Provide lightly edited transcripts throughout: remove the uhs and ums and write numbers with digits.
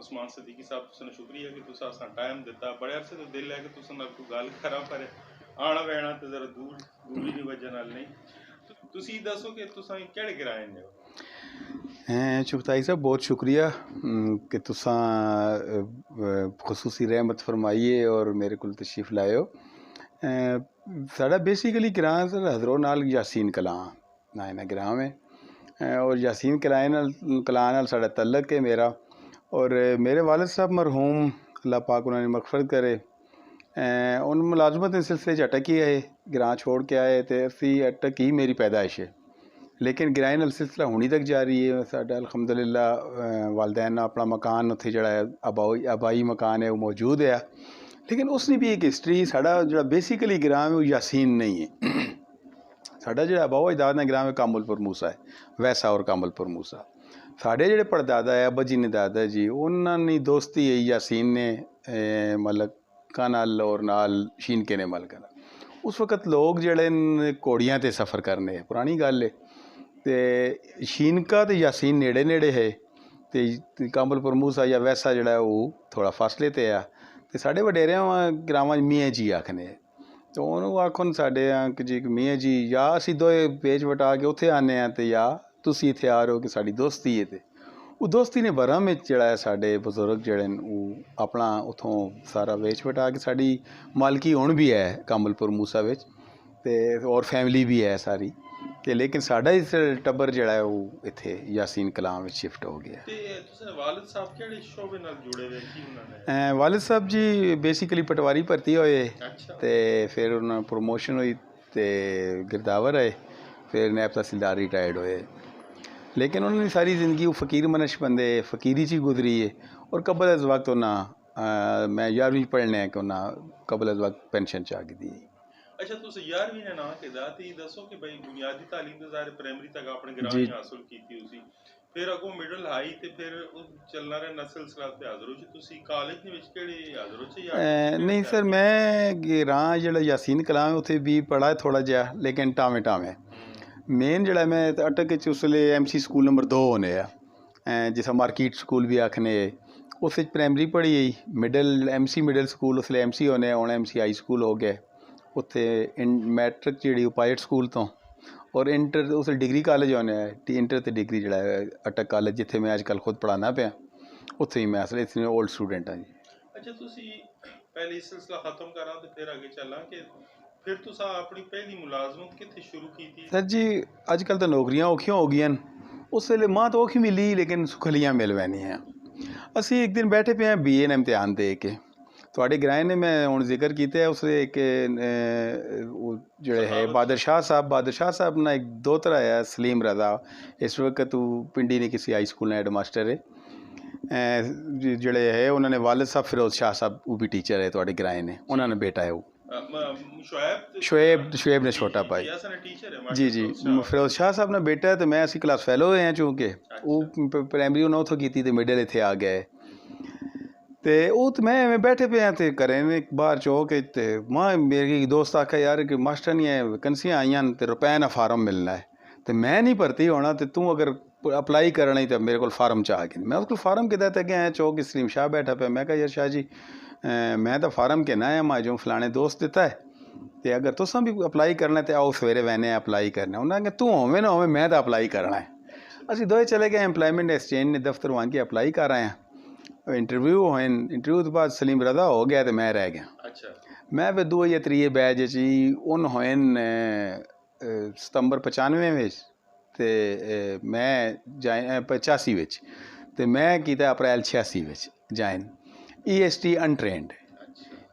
उस्मान सिद्दीकी साहब तुसें शुक्रिया कि तुसें असां टाइम दिता। बड़े अरसे तो दिल है कि तुसें नाल कोई गल करा, पर आना बैना तो जरा दूरी दी वजह नाल नहीं। तुसी दसो कि तुसां केड़े गिराए ने हो? चुगताई साहब बहुत शुक्रिया कि तुसां खसूसी रहमत फरमाई है और मेरे को तशरीफ़ लाए हो। साढ़ा बेसिकली ग्रां सर हजरो नाल यासीन कलां ना इन्ना ग्रां में और यासीन कलां नाल साढ़ा तल्लक है मेरा। और मेरे वालिद साहब मरहूम अल्लाह पाक उन्होंने मगफरत करे, उन मुलाजमत के सिलसिले च अटक ही आए, ग्रां छोड़ के आए तो असी अटक ही मेरी पैदाइश है, लेकिन ग्राएं नाल सिलसिला हुणी तक जारी है। साडा अल्हम्दुलिल्लाह वालदैन अपना मकान उत्थे जड़ा आबाई मकान है वो मौजूद है, लेकिन उसने भी एक हिस्टरी। साडा जड़ा बेसिकली ग्रां में वो यासीन नहीं है। साडा जड़ा आबाओ अजदाद ने ग्रां में कामुलपुर मूसा है, वैसा और कामुलपुर मूसा। साढ़े जड़े पड़दादा है अब्बा जी ने दादा जी उन्होंने दोस्ती है यासीन ने मलका नाल और नाल शीनके ने मलका नाल। उस वक्त लोग जड़े घोड़ियां ते सफ़र करने, पुरानी गल है, तो शीनका तो यासीन नेड़े नेड़े है, तो कामुलपुर मूसा या वैसा जड़ा वो थोड़ा फासले ते आ। तो साढ़े वडेरियां ग्रावां मियाँ जी आखने, तो उन्होंने आखन साढ़े कि जी मियाँ जी या असी दोए पेच वटा के उत्थे आने तो या तुसी इत्थे आ रहे हो कि साड़ी दोस्ती है। तो वो दोस्ती ने बरम में जड़ा है साढ़े बजुर्ग जड़े वो अपना उतों सारा वेच वटा के साड़ी मालकी हुण भी है कामुलपुर मूसा विच, ते और फैमिली भी है सारी, ते लेकिन साढ़ा इस टब्बर जड़ा है वो इत्थे यासीन कलां में शिफ्ट हो गया। वालिद साहब केड़े शोबे नाल जुड़े हुए की उन्होंने? वालिद साहब जी बेसिकली पटवारी भर्ती होए, तो फिर उन्होंने प्रमोशन हुई तो गिरदावर आए, फिर नैब तहसीलदार रिटायर्ड होए। लेकिन उन्होंने सारी ज़िंदगी वो फ़कीर मनश बंदे फ़कीरी च गुजरी है। और कबल अज वक्त उन्हें मैं 11वीं पढ़ने कि उन्हें कबल अज वक्त पेंशन च आ गई। अच्छा, तुस 11वीं ने ना के दाती दसो कि भाई बुनियादी तालीम तो ज़ाहिर प्राइमरी तक अपने ग्रां ही हासिल की उसी, फिर अगों मिडल हाई ते फिर चलना रहा नस्ल सिलसिला ते हाज़र हो जी तुसी कॉलेज ने विच केड़े हाज़र हो या नहीं सर, मैं ग्रां जड़ा यासीन कलां उत्थे भी पढ़ा थोड़ा जिहा, लेकिन टावें टावें मेन जड़ा मैं अटक च उसले MC स्कूल नंबर 2 होने जिसा मार्केट स्कूल भी आखने, उस प्राइमरी पढ़ी गई। मिडल MC मिडल स्कूल उसले MC होने, हुण MC हाई स्कूल हो गए। उत्थे मैट्रिक जी पायलट स्कूल तो और इंटर उस डिग्री कॉलेज होने, इंटर तो डिग्री जड़ा है अटक कॉलेज जिथे मैं अजकल खुद पढ़ाना पाया, उत्थे ही मैं असल इतने ओल्ड स्टूडेंट हाँ जी। अच्छा, तुसी पहले सिलसिला ख़त्म करा तो फिर आगे चला कि फिर तुसा अपनी पहली मुलाजमत कितने शुरू की थी? सर जी अजकल तो नौकरियां औखियां हो गई, उस वेले मां तो औखी मिली लेकिन सुखलियां मिल वैनियां। असी एक दिन बैठे पे हैं BA ने इम्तिहान दे के, थोड़े ग्राएं ने मैं हुण जिक्र किया उस एक जोड़े है बादशाह साहब ना एक दोतरा है सलीम रजा, इस वक्त वो पिंडी ने किसी हाई स्कूल हेड मास्टर है, जोड़े है उन्होंने वालिद साहब फिरोज शाह साहब वो भी टीचर है थोड़े ग्राएं ने, उन्होंने बेटा है वो शुएब ने छोटा भाई जी फिरोज शाह साहब ने बेटा है। तो मैं असी क्लास फैलो होए हैं चूँकि वो प्राइमरी उन्होंने उतों की तो मिडल इत्थे आ गए, तो मैं बैठे पे हैं तो करें बाहर चौक ते मां मेरे दोस्त आखा यार कि मास्टर नहीं है वैकेंसियाँ आईयां तो रुपए ना फार्म मिलना है, तो मैं नहीं भर्ती होना, तो तू अगर अप्लाई करना ही तो मेरे को फार्म चाह के मैं उसको फार्म के देते गया चौक सलीम शाह बैठा पे, मैं कहा यार शाह जी मैं तो फार्म के ना है मां जो फलाने दोस्त दिता है, तो अगर तुसा भी अप्लाई करना है तो आओ सवेरे वैने अप्लाई करना। उन्होंने तू होवे ना होवे मैं तो अप्लाई करना है। असी दोए चले गए एम्प्लॉयमेंट एक्सचेंज ने दफ्तर वहाँ के अप्लाई कर आए हैं, इंटरव्यू होए, इंटरव्यू तो बाद सलीम रजा हो गया तो मैं रह गया। अच्छा, मैं फिर 2 या 3 बैच जी उन होए सितंबर 95 में तो मैं जाए 85 में तो मैं किया अप्रैल 86 में join EST untrained.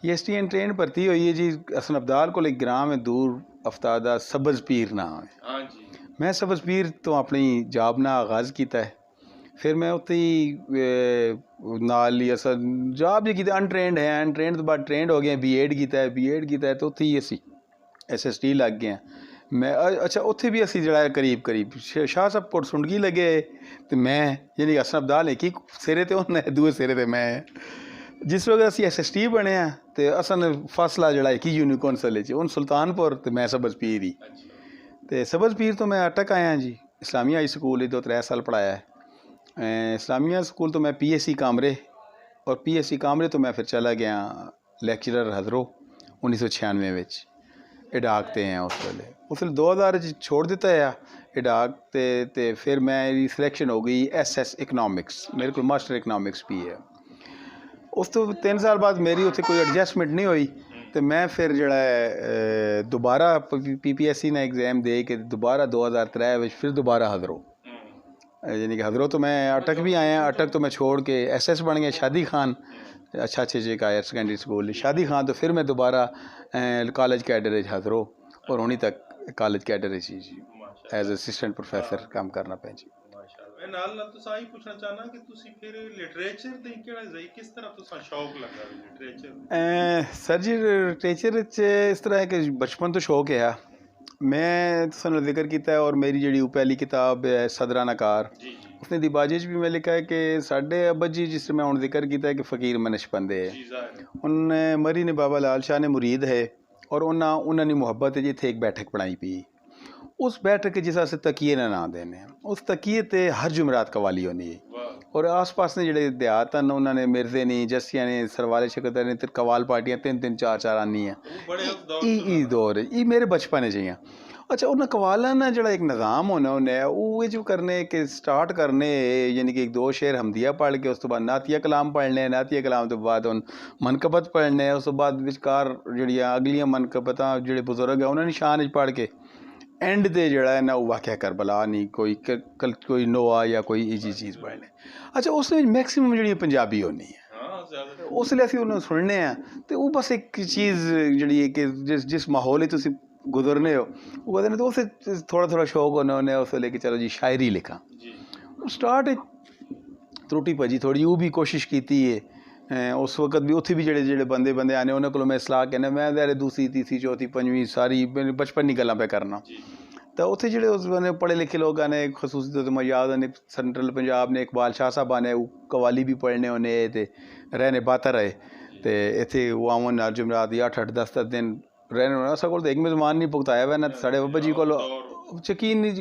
EST untrained भर्ती हुई है जी हसन अब्दाल को एक ग्राम में दूर अफ्तादा सब्ज़ पीर नाम है। मैं सब्ज़ पीर तो अपनी जॉब ना आगाज़ किया है, फिर मैं उत्थे ही नाल ही अस जॉब जी की अनट्रेंड है, अनट्रेंड तो बाद ट्रेंड हो गए, B.Ed किया है तो उत्थे ही असी SST लग गए मैं। अच्छा उत्थे भी असी जड़ा करीब शाह साहब कोट सुंडगी लगे तो मैं यानी हसन अब्दाल एक ही सिरे तो उन्हें दूए सिरे तो मैं, जिस वक्त असी SST बने हैं तो असन फासला जड़ा एक ही यूनिक कौंसल उन सुल्तानपुर तो मैं सब्ज़ पीर ही, तो सब्ज़ पीर तो मैं अटक आया जी इस्लामिया हाई स्कूल 2-3 साल पढ़ाया है। इस्लामिया स्कूल तो मैं PSC कामरे और PSC कामरे तो मैं फिर चला गया ਲੈਕਚਰਰ ਹਜ਼ਰੋ 1996 ਵਿੱਚ ਇਡਾਕ ਤੇ ਆ ਉਸ ਵੇਲੇ 2000 ਚ ਛੋੜ ਦਿੱਤਾ ਆ ਇਡਾਕ ਤੇ ਫਿਰ ਮੇਰੀ ਸਿਲੈਕਸ਼ਨ ਹੋ ਗਈ SS ਇਕਨੋਮਿਕਸ ਮੇਰੇ ਕੋਲ ਮਾਸਟਰ ਇਕਨੋਮਿਕਸ ਵੀ ਹੈ ਉਸ ਤੋਂ 3 ਸਾਲ ਬਾਅਦ ਮੇਰੀ ਉੱਥੇ ਕੋਈ ਐਡਜਸਟਮੈਂਟ ਨਹੀਂ ਹੋਈ ਤੇ ਮੈਂ ਫਿਰ ਜਿਹੜਾ ਹੈ ਦੁਬਾਰਾ PPSC ਦਾ ਐਗਜ਼ਾਮ ਦੇ ਕੇ ਦੁਬਾਰਾ 2003 ਵਿੱਚ ਫਿਰ ਦੁਬਾਰਾ ਹਜ਼ਰੋ यानी कि हज़रों तो मैं अटक भी आया अटक तो मैं छोड़ के SS बन गया शादी खान अच्छा अच्छे जे का हायर सेकेंडरी स्कूल शादी खान तो फिर मैं दोबारा कॉलेज कैडर हज़रों और होनी तक कॉलेज कैडर जी एज असिस्टेंट प्रोफेसर काम करना पे जी ਨਾਲ ਨਾਲ ਤੁਸੀਂ ਪੁੱਛਣਾ ਚਾਹਨਾ ਕਿ ਤੁਸੀਂ ਫਿਰ ਲਿਟਰੇਚਰ ਦੇ ਕਿਹੜਾ ਜਾਈ ਕਿਸ ਤਰ੍ਹਾਂ ਤੁਹਾਨੂੰ ਸ਼ੌਕ ਲੱਗਾ ਲਿਟਰੇਚਰ ਸਰ ਜੀ ਲਿਟਰੇਚਰ ਚ ਇਸ ਤਰ੍ਹਾਂ ਹੈ ਕਿ ਬਚਪਨ ਤੋਂ ਸ਼ੌਕ ਹੈ मैं तुसानू जिक्र किया है और मेरी जी पहली किताब है सदराना कार उसने दिबाजे भी मैं लिखा है कि साढ़े अब्बा जी जिस मैं हूँ जिक्र किया है कि फ़कीर में नशबंदे है उन मरी ने बाबा लाल शाह ने मुरीद है और उन्होंने मुहब्बत है जिथे एक बैठक बनाई पी उस बैठक जिस से तकीए ना देने उस तकीए ते हर जुमरात कवाली होनी है और आस पास ने जोड़े देहात हैं उन्होंने मिर्जे ने जस्सियाँ ने सरवाले शकतर ने कवाल पार्टियाँ 3-3 4-4 आनी है दौर ये मेरे बचपन चाहिए अच्छा उन्हें कवाला ना जोड़ा एक निज़ाम होना उन्हें वो जो करने के स्टार्ट करने यानी कि एक 2 शेर हमदिया पढ़ के उस तो बाद नातिया कलाम पढ़ने नातिया कलाम तो बाद उन मनकबत पढ़ने उस तो बाद विचकार जड़ियाँ अगलियाँ मनकबत जोड़े बुजुर्ग है उन्होंने शान पढ़ के एंड ते जड़ा है ना वो वाक़या करबला नहीं कोई नोआ या कोई इजी चीज़ पढ़ने अच्छा उस मैक्सिमम जी पंजाबी होनी है उस लिए असीं उन्होंने सुनने हैं तो वो बस एक चीज़ जी कि जिस माहौल तुम गुजरने हो वो कहते हैं तो उस थोड़ा शौक होना उन्हें उस वेले कि चलो जी शायरी लिखा स्टार्ट त्रुटि भजी थोड़ी वो भी कोशिश की है उस वक्त भी उत्थे भी जेड़े बंदे आने उन्होंने को मैं सलाह कहना मैं तेरे दूसरी तीसरी चौथी पंजवीं सारी बचपन की गल्लां पे करना तो उत्थे जेड़े उस बने पढ़े लिखे लोग आने खसूसी तौर मैं याद आने सेंट्रल पंजाब ने इकबाल शाह साहब आने कवाली भी पढ़ने होने ते रहने बाता रहे तो इतने वो आवन जुमरात 8-8 10-10 दिन रहने होना असा को एक मेज़मान नहीं भुगताया हुआ ना साढ़े अब्बा जी को यकीन नहीं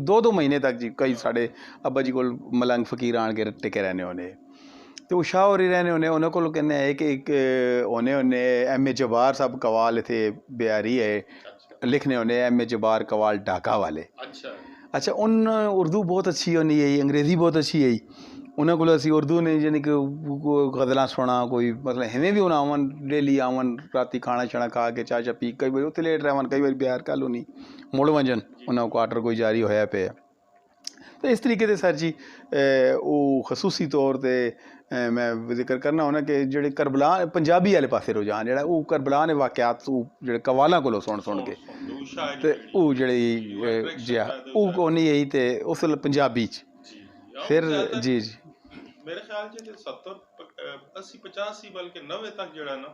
2-2 महीने तक जी कई साढ़े अब्बा जी को मलंग फकीर आन के टिके रहने होने तो शाह होरी रहने उन्हें को कहने एक होने MA जबार साहब कवाल थे बिहारी है लिखने होने MA जबार कवाल ढाका वाले अच्छा उन उर्दू बहुत अच्छी होनी है अंग्रेज़ी बहुत अच्छी है उन्हें को असी उर्दू ने यानी कि गज़लां सुना कोई मतलब हमें भी उन्हें आवन डेली आवन राती खाना छाना खा के चाह पी कई बार उत्ते लेट रहन कई बार बिहार कॉलोनी मुड़ वंजन उन्हें क्वार्टर कोई जारी होया पे तो इस तरीके से सर जी वो खसूसी तौर पर मैं जिक्र करना होना कि जो करबला पंजाबी वाले पासे रुझान जो वो करबला ने वाक़यात जो कवालों को सुन के तो वो जी जी वो कोनी यही तो उस पंजाबी फिर जी मेरे ख्याल से 70-80-85 बल्कि 90 तक जड़ा ना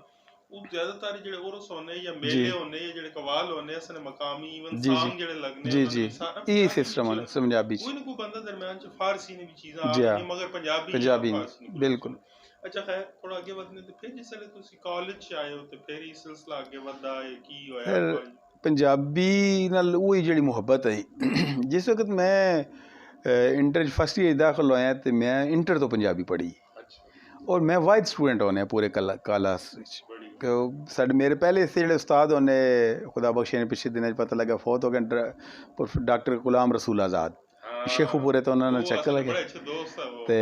वो ज्यादातर जेड़े उर्स होने या मेले होने या जेड़े कवाल होने असने मकामी इवन सांग जेड़े लगने जी ये सिस्टम है पंजाबी कोई कोई बंदा दरमियान च फारसी ने भी चीज़ां आ मगर पंजाबी बिल्कुल अच्छा खैर थोड़ा आगे बढ़ने तो फिर जिस वेले तुसी कॉलेज च आए हो तो फिर ये सिलसिला आगे बढ़दा है की होया पंजाबी नाल वही जेड़ी मोहब्बत है जिस वक्त मैं इंटर फर्स्ट ईयर दाखिल होया तो मैं इंटर तो पंजाबी पढ़ी और मैं वाइड स्टूडेंट होने पूरे क्लास साढ़े मेरे पहले से जो उस्ताद होने खुदा बख्शे ने पिछले दिन पता लगा फौत हो गए डॉक्टर गुलाम रसूल आज़ाद शेखुपुरे तो उन्होंने चक्कर लगे तो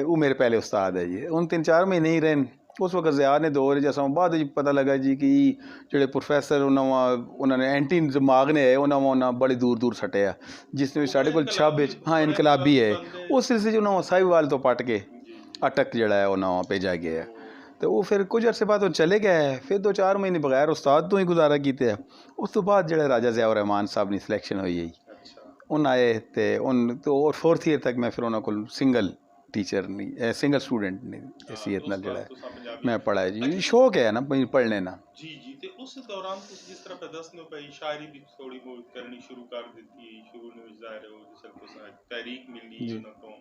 वो मेरे पहले उस्ताद है जी उन 3-4 महीने ही रहे उस वक्त ज़ियाद ने दौर जैसा बाद पता लगा जी कि जो प्रोफैसर उन्होंने एंटी दिमाग ने है उन्होंने बड़े दूर सटे आ जिसने साढ़े को छब हाँ इनकलाबी है उस सिलसिले उन्होंने साहिवाल तो पट के अटक जड़ा है उन्होंने भेजा गया तो वो फिर कुछ अरसे बाद वो चले गए फिर 2-4 महीने बगैर उस्ताद तो ही गुजारा किए उस तो बाद जो राजा ज़िया रहमान साहब की सिलेक्शन हुई उन आए तो और 4th ईयर तक मैं फिर उन्होंने सिंगल टीचर नहीं सिंगल स्टूडेंट नहीं हैसीयत नाल जड़ा मैं पढ़ा है जी शौक है ना पढ़ने ना जी तो उस दौरान जिस तरह पे दसने पे शायरी भी थोड़ी बहुत करनी शुरू कर दी शुरू में ज़ाहिर हो जिस को तहरीक मिली ना तो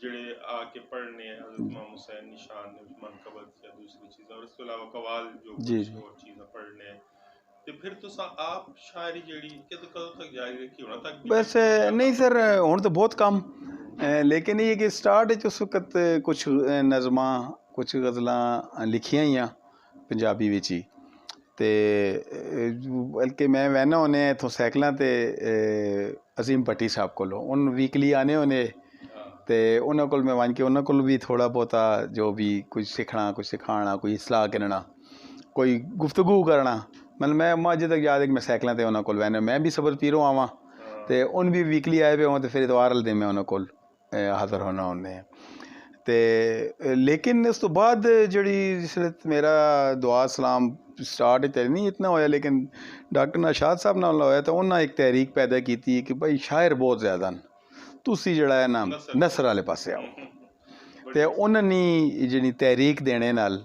जड़े आके पढ़ने हज़रत इमाम हुसैन निशान मनकबत या दूसरी चीज़ और इसके अलावा कवाल जो और चीज़ें पढ़ने तो फिर तो आप शायरी जड़ी कदों तक जारी रखी होना तक बस नहीं सर हुण तो बहुत कम लेकिन ये कि स्टार्ट उस वक्त कुछ नज़मां कुछ गज़लां लिखियां ही पंजाबी विच ही ते बल्कि मैं वहना होने इत्थों सैकलां ते अजीम भट्टी साहब कोलों उन वीकली आने होने ते उन्हां कोल मैं वन के उन्हां कोल भी थोड़ा बहुता जो भी कुछ सीखना कुछ सिखाना कोई सलाह करना कोई गुफ्तगू करना मतलब मैं अज्ज तक याद है कि मैं सैकलां ते उन्हां कोल वहना मैं भी सबर पीरो आवां ते उन भी वीकली आए पे हों ते फिर इतवार वाले दिन मैं उन्हां कोल हाज़र होना होने ते लेकिन उस तो बाद जिहड़ी जिसलै मेरा दुआ सलाम स्टार्ट ते नहीं इतना होया लेकिन डॉक्टर नौशाद साहब नाल होया तो उन्हें एक तहरीक पैदा की कि भाई शायर बहुत ज़्यादा न तुसी जिहड़ा है ना नसर वाले पासे आओ ते उन्होंने जिहड़ी तहरीक देने नाल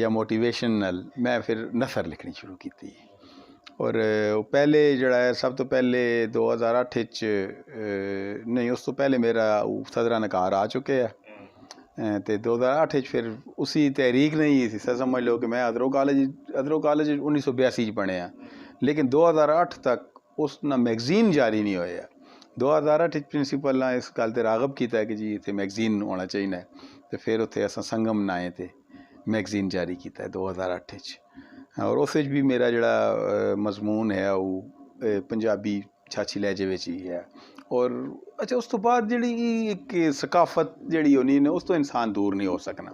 या मोटिवेशन नाल मैं फिर नसर लिखनी शुरू की और पहले जड़ा है सब तो पहले 2008 नहीं उस तो पहले मेरा सदरा नकार आ चुके हैं तो 2008 फिर उसी तहरीक नहीं थी सर समझ लो कि मैं अदरो कॉलेज 1982 पढ़े हैं लेकिन 2008 तक उस ना मैगजीन जारी नहीं होया 2008 प्रिंसीपल ने इस गल ते रागब किया कि जी इतने मैगजीन होना चाहिए तो फिर उत्थे असां संगम नाए ते मैगजीन जारी किया 2008 और उस भी मेरा जड़ा मजमून है वो पंजाबी छाछी लहजे विच ही है और अच्छा उस तो बाद जी एक सकाफत जी होनी ने उस तो इंसान दूर नहीं हो सकना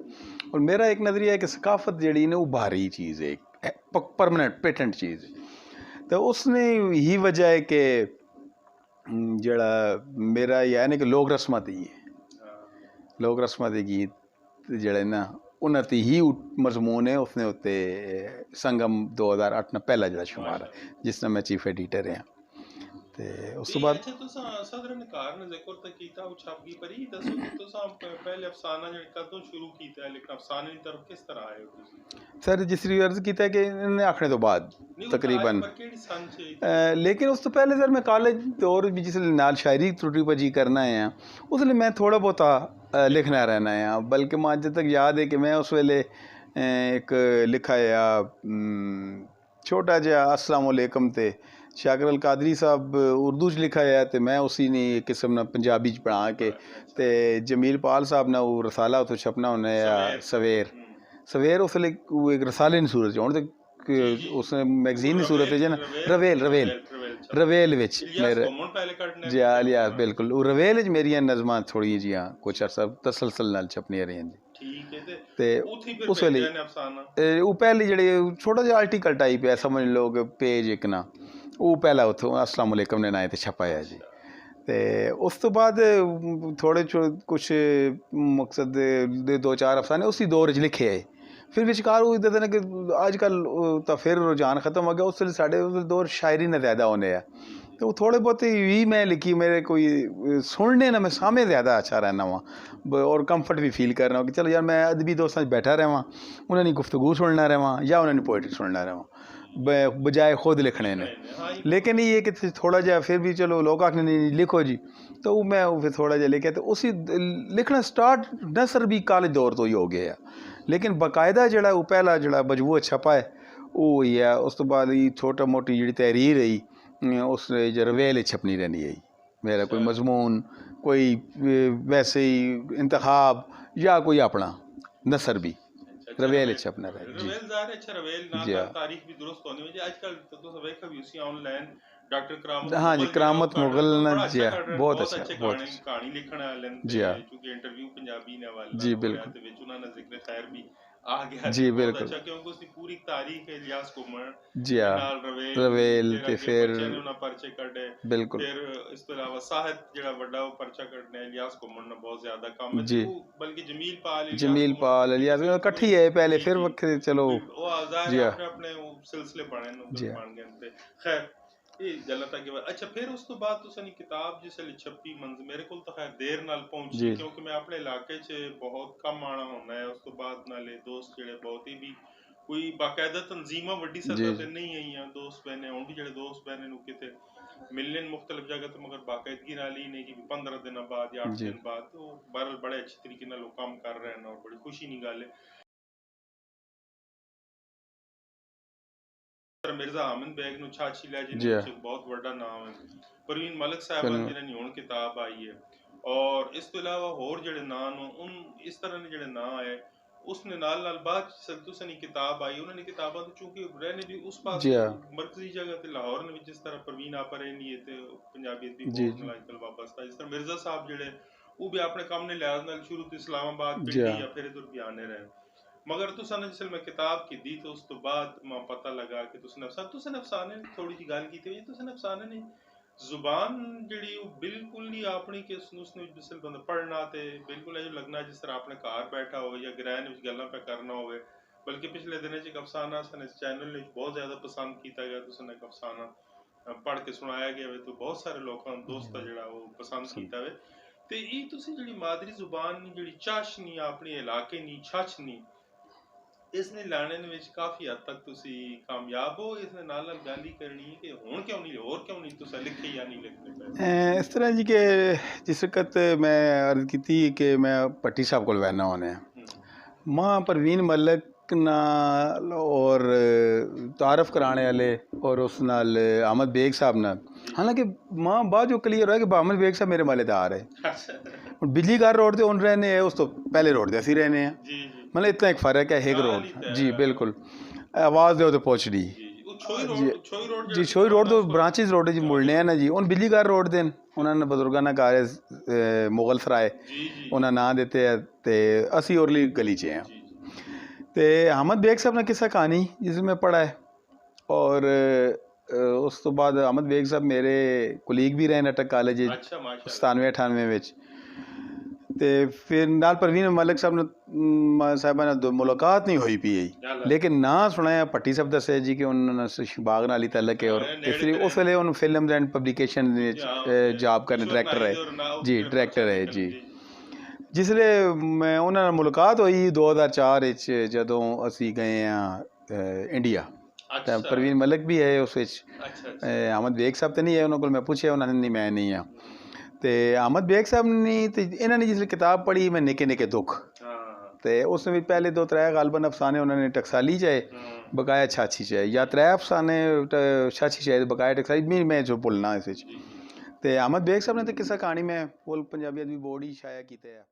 और मेरा एक नज़रिया है कि सकाफत जी ने वो बाहरी चीज़ है एक परमानेंट पेटेंट चीज़ तो उसने ही वजह है कि जड़ा मेरा यह है ना कि लोक रस्मां ही है लोक रस्मां दे गीत जड़े ना उन्हें ते ही मजमून है उसने उत्ते संगम 2008 ना पहला जड़ा शुमार है जिसने मैं चीफ एडिटर हैं ते उस तो बाद अच्छा तुसा सदर नकार ने जिक्र तक कीता वो छप गई पर ये दसो कि तुसा पहले अफसाना जो कदों शुरू कीता है लेकिन अफसाने की तरफ किस तरह आए हो तुसी सर जिसरी अर्ज किया कि इन्हें आखने तो बाद तकरीबन लेकिन उस तो पहले सर मैं कॉलेज दौर भी जिसले नाल शायरी त्रुटि भजी करना है उसले मैं थोड़ा बहुता लिखना रहना है बल्कि मैं अज तक याद है कि मैं उस वेले एक लिखा है छोटा जहा अस्सलाम वालेकुम ते शाकिर अल कादरी साहब उर्दू च लिखा है तो मैं उसी ने किस्म ना पंजाबी च पढ़ा के ते जमील पाल साहब ने वो रसाला उत्थों छपना होना सवेर सवेर उसले एक रसाले की सूरत हूँ तो उस मैगजीन की सूरत है ना रवेल विच मेरे जी इलियास बिल्कुल वो रवेल मेरिया नज़मां थोड़ी जियां कुछ अर्सा तसलसल नाल छपनियां रहियां जी ते उस वेले वो पहली जड़ी छोटा जिहा आर्टिकल टाइप है समझ लो कि पेज एक ना वो पहला उत्थों अस्सलाम वालेकुम ने नाए ते छपाया जी ते उस तो बाद थोड़े कुछ मकसद दे 2-4 अफसाने उसी दौर च लिखे आए फिर विचकार वो इधर कि अजकल तो फिर रुझान ख़त्म हो गया उस वेले साढ़े उस दौर शायरी ने ज़्यादा होने है तो वो थोड़े बहुत ही मैं लिखी मेरे कोई सुनने ना मैं सामने ज़्यादा अच्छा रहना वहाँ और कंफर्ट भी फील कर रहा हूँ कि चलो यार मैं अदबी दोस्तों बैठा रहा उन्होंने गुफ्तगू सुनना रहा या उन्होंने पोइट्री सुनना रहा बजाय खुद लिखने ने लेकिन ये कि थोड़ा जहा फिर भी चलो लोग आखने नहीं लिखो जी तो वो मैं फिर थोड़ा जहा लिखे तो उसी लिखना स्टार्ट नसर भी कॉलेज दौर तो ही हो गया लेकिन बाकायदा जड़ा वो पहला जड़ा मजबूआ छपा है वो ही है उस तो बाद ही छोटा मोटी जी तहरीर रही उस रवेल छपनी रहनी है मेरा कोई मजमून कोई वैसे ही इंतखाब या कोई अपना नसर भी रवेल छपना रहे रवेल ज़ाहिर अच्छा रवेल नाल तारीख भी दुरुस्त होनी है आजकल तो सब एक भी उसी ऑनलाइन डॉक्टर करामत हाँ जी करामत मुगल ना जी बहुत अच्छा कहानी लिखने वाले जी क्योंकि इंटरव्यू पंजाबी ने वाला जी बिल्कुल ते विच उन्होंने जिक्र खैर भी आ गया जी बिल्कुल अच्छा क्योंकि उसकी पूरी तारीख है इलियास कुमर जी नाल रवेल ते फिर उन्होंने पर्चे कटे बिल्कुल फिर इस तो अलावा साहित जेड़ा बड़ा वो पर्चा कटने इलियास कुमर ने बहुत ज्यादा काम है जी बल्कि जमील पाल इलियास इकट्ठी है पहले फिर वक्त चलो वो ज़ाहिर अपने अपने सिलसिले बने बन गए खैर ये गलत है कि अच्छा फिर उस तो बाद तो सनी किताब जिस छपी मंज मेरे को तो खैर देर नाल पहुंची क्योंकि मैं अपने इलाके च बहुत कम आना होना है उस तो बाद नाले दोस्त जेड़े बहुत ही भी कोई बाकायदा तंजीमा वड्डी सतह ते नहीं आईयां दोस्त बहने हुन भी जेड़े दोस्त बहने नु किते मिलने मुख्तलिफ जगह तो मगर बाकायदगी नाल ही नहीं कि 15 दिन बाद या 8 दिन बाद तो बहरहाल बड़े अच्छे तरीके नाल काम कर रहे हैं और बड़ी खुशी नी गल है मिर्जा आमिन बेग नु छाछी लहजे ने बहुत बड़ा नाम है परवीन मलिक साहब जिन्हें हुन किताब आई है ਔਰ ਇਸ ਤੋਂ ਇਲਾਵਾ ਹੋਰ ਜਿਹੜੇ ਨਾਂ ਨੂੰ ਇਸ ਤਰ੍ਹਾਂ ਦੇ ਜਿਹੜੇ ਨਾਂ ਆਏ ਉਸਨੇ ਨਾਲ ਬਾਅਦ ਸਰਦੂਸਨੀ ਕਿਤਾਬ ਆਈ ਉਹਨਾਂ ਨੇ ਕਿਤਾਬਾਂ ਤੋਂ ਚूंकि रहने भी उस पास जी हाँ मरकजी जगह ਤੇ ਲਾਹੌਰ ਨੇ ਜਿਸ ਤਰ੍ਹਾਂ ਪ੍ਰਵੀਨ ਆਪਾ ਰਹਿੰਦੀ ਹੈ ਤੇ ਪੰਜਾਬੀਅਤ ਵੀ जी ਬਹੁਤ ਲਾਇਕਲ ਵਾਪਸਤਾ ਇਸ ਤਰ੍ਹਾਂ ਮਿਰਜ਼ਾ ਸਾਹਿਬ ਜਿਹੜੇ ਉਹ ਵੀ ਆਪਣੇ ਕੰਮ ਨੇ ਲਿਹਾਜ਼ ਨਾਲ ਸ਼ੁਰੂ ਤੋਂ ਇਸਲਾਮਾਬਾਦ जी ਪਿੰਡੀ हाँ ਜਾਂ ਫਿਰ ਇਧਰ ਵੀ ਆਨੇ ਰਹੇ ਮਗਰ ਤੁਸੀਂ ਨੇ ਜਿਸ ਮੈਂ ਕਿਤਾਬ ਕੀਤੀ ਤਾਂ ਉਸ ਤੋਂ ਬਾਅਦ ਮੈਂ ਪਤਾ ਲੱਗਾ ਕਿ ਤੁਸੀਂ ਅਫਸਾਨੇ ਥੋੜੀ ਜਿਹੀ ਗੱਲ ਕੀਤੀ ਹੋਈ ਤੁਸੀਂ ਅਫਸਾਨੇ ਨੇ ਜ਼ੁਬਾਨ ਜਿਹੜੀ ਉਹ ਬਿਲਕੁਲ ਹੀ ਆਪਣੀ ਕਿ ਉਸਨੂੰ ਜਿਸ ਬੰਦਾ ਪੜ੍ਹਨਾ ਤੇ ਬਿਲਕੁਲ ਇਹ ਲੱਗਣਾ ਜਿਸ ਤਰ੍ਹਾਂ ਆਪਣੇ ਘਰ ਬੈਠਾ ਹੋਵੇ ਜਾਂ ਗ੍ਰਹਿ ਵਿੱਚ ਗੱਲਾਂ ਪੈ ਕਰਨਾ ਹੋਵੇ ਬਲਕਿ ਪਿਛਲੇ ਦਿਨਾਂ 'ਚ ਇੱਕ ਅਫਸਾਨਾ ਸਨ ਇਸ ਚੈਨਲ ਵਿੱਚ ਬਹੁਤ ਜ਼ਿਆਦਾ ਪਸੰਦ ਕੀਤਾ ਗਿਆ ਤੁਸੀਂ ਇੱਕ ਅਫਸਾਨਾ ਪੜ੍ਹ ਕੇ ਸੁਣਾਇਆ ਗਿਆ ਵੇ ਤਾਂ ਬਹੁਤ ਸਾਰੇ ਲੋਕਾਂ ਨੂੰ ਦੋਸਤ ਆ ਜਿਹੜਾ ਉਹ ਪਸੰਦ ਕੀਤਾ ਵੇ ਤੇ ਇਹ ਤੁਸੀਂ ਜਿਹੜੀ ਮਾਦਰੀ ਜ਼ੁਬਾਨ ਨੀ ਜਿਹੜੀ ਚਾਸ਼ਨੀ ਆਪਣੇ ਇਲਾਕੇ ਨੀ ਛਾਛਨੀ ਇਸ ਨੇ ਲਾਣੇ ਦੇ ਵਿੱਚ ਕਾਫੀ ਹੱਦ ਤੱਕ ਤੁਸੀਂ ਕਾਮਯਾਬ ਹੋ ਇਸ ਦੇ ਨਾਲ ਗੱਲ ਹੀ ਕਰਨੀ ਹੈ ਕਿ ਹੁਣ ਕਿਉਂ ਨਹੀਂ ਹੋਰ ਕਿਉਂ ਨਹੀਂ ਤੁਸੀਂ ਲਿਖੇ ਜਾਂ ਨਹੀਂ ਲਿਖਦੇ ਇਸ ਤਰ੍ਹਾਂ ਜੀ ਕਿ ਜਿਸ ਵਕਤ ਮੈਂ अर्ज की कि मैं भट्टी साहब को बहना होने मां परवीन मलिक नाल और तारफ कराने वाले और उस नाल अहमद बेग साहब नाल हालांकि मां बाद जो क्लीयर होया कि अहमद बेग साहब मेरे मालेदार है ਹੁਣ ਬਿਜਲੀ ਘਰ ਰੋਡ ਤੇ ਹੁਣ रहने हैं उस तो पहले रोड ਤੇ ਅਸੀਂ रहने हैं ਜੀ मतलब इतना एक फ़र्क है एक रोड जी बिल्कुल आवाज़ दे तो पहुँच दी ਜੀ ਛੋਈ ਰੋਡ ਤੋਂ ਬ੍ਰਾਂਚਿਸ ਰੋਡ 'ਚ ਮੁੜਨੇ ਆ ਨਾ ਜੀ ਹੁਣ ਬਿਜਲੀ ਘਰ ਰੋਡ ਦੇ ਉਹਨਾਂ ਨੇ ਬਜ਼ੁਰਗਾਂ ਨਾਲ ਘਰ ਮੁਗਲ ਸਰਾਏ ਉਹਨਾਂ ਨਾਂ ਦਿੱਤੇ ਆ ਤੇ ਅਸੀਂ ਉਰਲੀ ਗਲੀ 'ਚ ਆ ਤੇ ਅਹਿਮਦ ਬੇਗ ਸਾਹਿਬ ਨੇ ਕਿੱਸਾ ਕਹਾਣੀ ਜਿਸ ਮੈਂ ਪੜ੍ਹਾ ਹੈ ਔਰ ਉਸ ਤੋਂ ਬਾਅਦ ਅਹਿਮਦ ਬੇਗ ਸਾਹਿਬ ਮੇਰੇ ਕੁਲੀਗ ਵੀ ਰਹੇ ਨਟਕ ਕਾਲਜ 97 98 ਵਿੱਚ ਤੇ ਫਿਰ ਨਾਲ ਪ੍ਰਵੀਨ ਮਲਿਕ ਸਾਹਿਬ ਨੇ ਸਾਹਿਬਾਂ ਨਾਲ ਮੁਲਾਕਾਤ ਨਹੀਂ ਹੋਈ ਪਈ ਲੇਕਿਨ ਨਾਂ ਸੁਣਾਇਆ ਭੱਟੀ ਸਾਹਿਬ ਦੱਸਿਆ ਜੀ ਕਿ ਉਹਨਾਂ ਨਾਲ ਸ਼ਬਾਗ ਨਾਲ ਹੀ ਤਲਕ ਹੈ ਔਰ ਫਿਰ ਉਸ ਵੇਲੇ ਉਹਨੂੰ ਫਿਲਮਸ ਐਂਡ ਪਬਲੀਕੇਸ਼ਨ ਵਿੱਚ ਜੌਬ ਕਰਨ ਡਾਇਰੈਕਟਰ ਹੈ ਜੀ ਡਾਇਰੈਕਟਰ ਹੈ ਜੀ ਜਿਸ ਵੇਲੇ ਮੈਂ ਉਹਨਾਂ ਨਾਲ ਮੁਲਾਕਾਤ ਹੋਈ 2004 ਵਿੱਚ ਜਦੋਂ ਅਸੀਂ ਗਏ ਹਾਂ ਇੰਡੀਆ ਤਾਂ ਪ੍ਰਵੀਨ ਮਲਿਕ ਵੀ ਹੈ ਉਸ ਵਿੱਚ ਅਹਿਮਦ ਬੇਗ ਸਾਹਿਬ ਤਾਂ ਨਹੀਂ ਹੈ ਉਹਨਾਂ ਕੋਲ ਮੈਂ ਪੁੱਛਿਆ ਉਹਨਾਂ ਨੇ ਨਹੀਂ ਮੈਂ ਨਹੀਂ ਹਾਂ ਤੇ ਅਹਿਮਦ ਬੇਗ ਸਾਹਿਬ ਨੇ ਤੇ ਇਹਨਾਂ ਨੇ ਜਿਸ ਕਿਤਾਬ ਪੜ੍ਹੀ ਮੈਂ ਨਿੱਕੇ ਨਿੱਕੇ ਦੁੱਖ ਤੇ ਉਸ ਵਿੱਚ ਪਹਿਲੇ 2-3 ਗਾਲਬਨ ਅਫਸਾਨੇ ਉਹਨਾਂ ਨੇ ਟਕਸਾਲੀ ਚਾਹੇ ਬਕਾਇਆ ਛਾਛੀ ਚਾਹੇ ਜਾਂ 3 ਅਫਸਾਨੇ ਛਾਛੀ ਚਾਹੇ ਬਕਾਇਆ ਟਕਸਾਲੀ ਮੈਂ ਜੋ ਭੁੱਲਣਾ ਇਸ ਵਿੱਚ ਤੇ ਅਹਿਮਦ ਬੇਗ ਸਾਹਿਬ ਨੇ ਤਾਂ ਕਿੱਸਾ ਕਹਾਣੀ ਮੈਂ ਫੁੱਲ ਪੰਜਾਬੀਅਤ ਵੀ ਬੋਰਡ ਹੀ ਸ਼ਾਇਆ ਕੀਤਾ ਹੈ